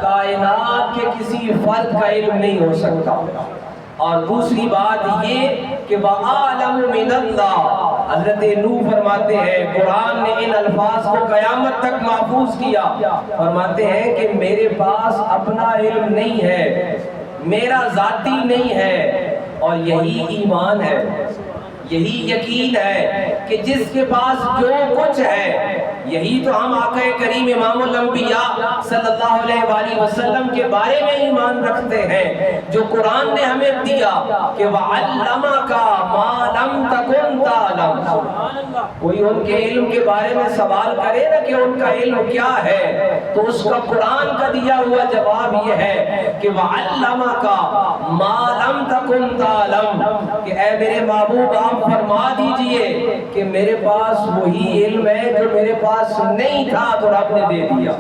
کائنات کے کسی فرد کا علم نہیں ہو سکتا۔ اور دوسری بات یہ کہ وَأَعْلَمُ مِنَ اللَّهِ، حضرت نوح فرماتے ہیں، قرآن نے ان الفاظ کو قیامت تک محفوظ کیا، فرماتے ہیں کہ میرے پاس اپنا علم نہیں ہے، میرا ذاتی نہیں ہے۔ اور یہی ایمان ہے، یہی یقین ہے کہ جس کے پاس جو کچھ ہے، یہی تو ہم آقا کریم امام الانبیاء صلی اللہ علیہ وآلہ وسلم کے بارے میں ایمان رکھتے ہیں، جو قرآن نے ہمیں دیا کہ وَعَلَّمَكَ مَا لَمْ تَكُنْ تَعْلَمُ۔ کوئی ان کے علم کے بارے میں سوال کرے نا کہ ان کا علم کیا ہے، تو اس کا قرآن کا دیا ہوا جواب یہ ہے کہ وَعَلَّمَكَ مَا لَمْ تَكُنْ تَعْلَمُ، کہ اے میرے محبوب آپ فرما دیجئے کہ میرے پاس وہی علم ہے جو میرے پاس نہیں تھا تو رب نے دے دیا۔